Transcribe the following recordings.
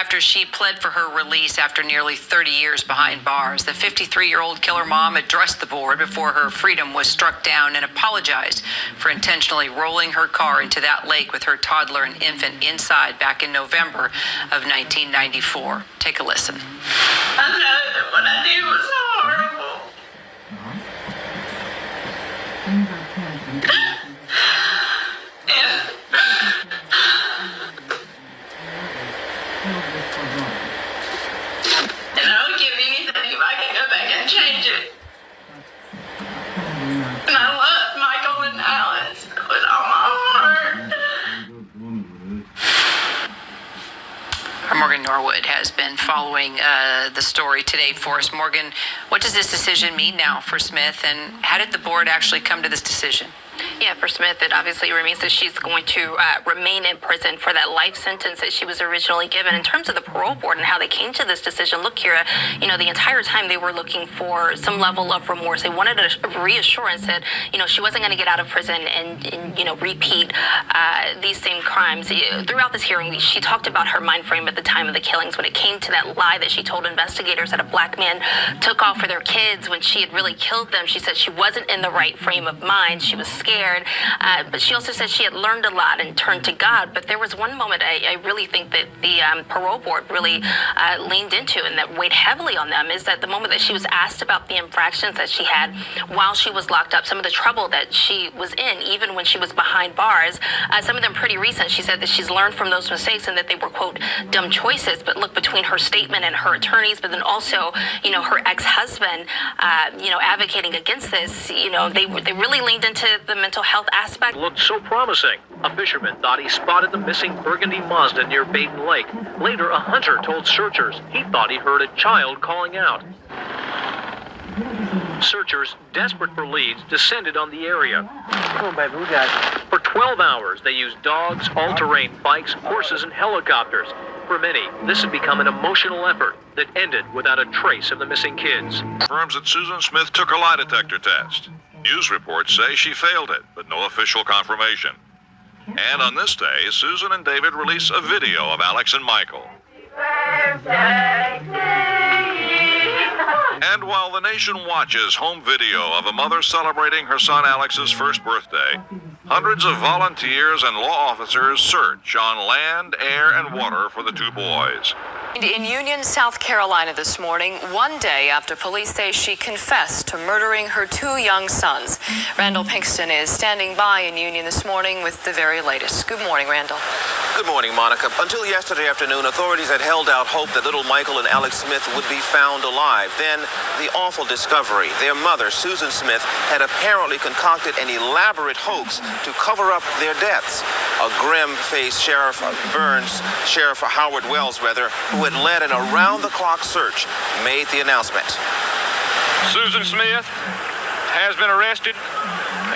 after she pled for her release after nearly 30 years behind bars. The 53-year-old killer mom addressed the board before her freedom was struck down and apologized for intentionally rolling her car into that lake with her toddler and infant inside back in November of 1994. Take a listen. I know that what I did was horrible. And I would give anything if I could go back and change it. And I loved Michael and Alice with all my heart. Morgan Norwood has been following the story today for us. Morgan, what does this decision mean now for Smith, and how did the board actually come to this decision? Yeah, for Smith, it obviously remains that she's going to remain in prison for that life sentence that she was originally given. In terms of the parole board and how they came to this decision, look, Kira, the entire time they were looking for some level of remorse. They wanted a reassurance that, she wasn't going to get out of prison and repeat these same crimes. Throughout this hearing, she talked about her mind frame at the time of the killings when it came to that lie that she told investigators that a black man took off for their kids when she had really killed them. She said she wasn't in the right frame of mind. She was scared, but she also said she had learned a lot and turned to God. But there was one moment I really think that the parole board really leaned into and that weighed heavily on them, is that the moment that she was asked about the infractions that she had while she was locked up, some of the trouble that she was in, even when she was behind bars, some of them pretty recent. She said that she's learned from those mistakes and that they were, quote, dumb choices. But look, between her statement and her attorneys, but then also, her ex-husband, advocating against this, they really leaned into the mental health aspect. Looked so promising. A fisherman thought he spotted the missing burgundy Mazda near Baden Lake. Later, a hunter told searchers he thought he heard a child calling out. Searchers, desperate for leads, descended on the area. Come on, baby, we got it. For 12 hours, they used dogs, all-terrain bikes, horses, and helicopters. For many, this had become an emotional effort that ended without a trace of the missing kids. Confirms that Susan Smith took a lie detector test. News reports say she failed it, but no official confirmation. And on this day, Susan and David release a video of Alex and Michael. And while the nation watches home video of a mother celebrating her son Alex's first birthday, hundreds of volunteers and law officers search on land, air, and water for the two boys. In Union, South Carolina this morning, one day after police say she confessed to murdering her two young sons. Randall Pinkston is standing by in Union this morning with the very latest. Good morning, Randall. Good morning, Monica. Until yesterday afternoon, authorities had held out hope that little Michael and Alex Smith would be found alive. Then, the awful discovery. Their mother, Susan Smith, had apparently concocted an elaborate hoax to cover up their deaths. A grim-faced Sheriff Howard Wells, who had led an around-the-clock search, made the announcement. Susan Smith has been arrested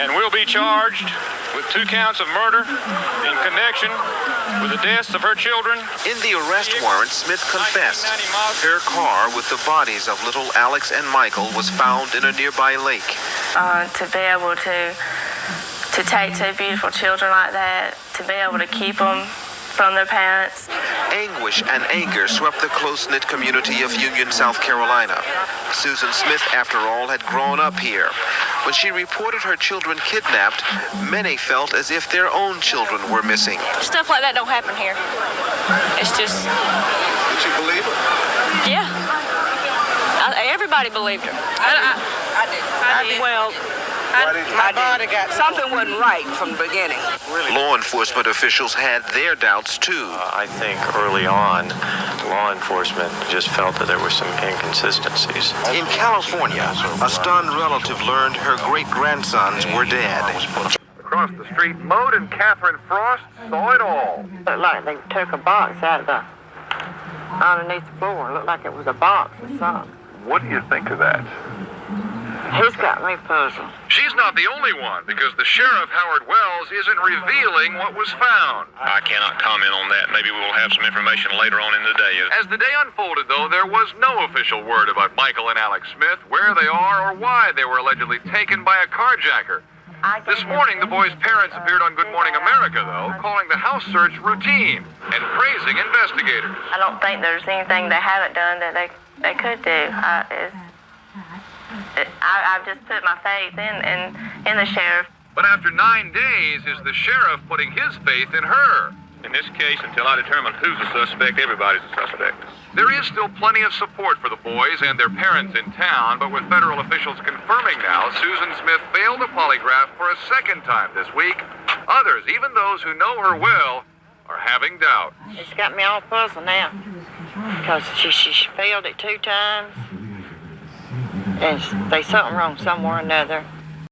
and will be charged with 2 counts of murder in connection with the deaths of her children. In the arrest warrant, Smith confessed. Her car with the bodies of little Alex and Michael was found in a nearby lake. To be able to take 2 beautiful children like that, to be able to keep them from their parents. Anguish and anger swept the close-knit community of Union, South Carolina. Susan Smith, after all, had grown up here. When she reported her children kidnapped, many felt as if their own children were missing. Stuff like that don't happen here. It's just... Did you believe her? Yeah. Everybody believed her. I did. Well, my body got something wasn't right from the beginning. Law enforcement officials had their doubts too. I think early on, law enforcement just felt that there were some inconsistencies. In California, a stunned relative learned her great-grandsons were dead. Across the street, Mode and Catherine Frost saw it all. Looked like they took a box out of underneath the floor. It looked like it was a box or something. What do you think of that? He's got me puzzled. She's not the only one, because the Sheriff, Howard Wells, isn't revealing what was found. I cannot comment on that. Maybe we'll have some information later on in the day. As the day unfolded, though, there was no official word about Michael and Alex Smith, where they are, or why they were allegedly taken by a carjacker. This morning, the boys' parents appeared on Good Morning America, though, calling the house search routine and praising investigators. I don't think there's anything they haven't done that they could do. I've just put my faith in the sheriff. But after 9 days, is the sheriff putting his faith in her? In this case, until I determine who's a suspect, everybody's a suspect. There is still plenty of support for the boys and their parents in town, but with federal officials confirming now Susan Smith failed a polygraph for a second time this week, others, even those who know her well, are having doubt. It's got me all puzzled now because she failed it 2 times, and there's something wrong somewhere or another.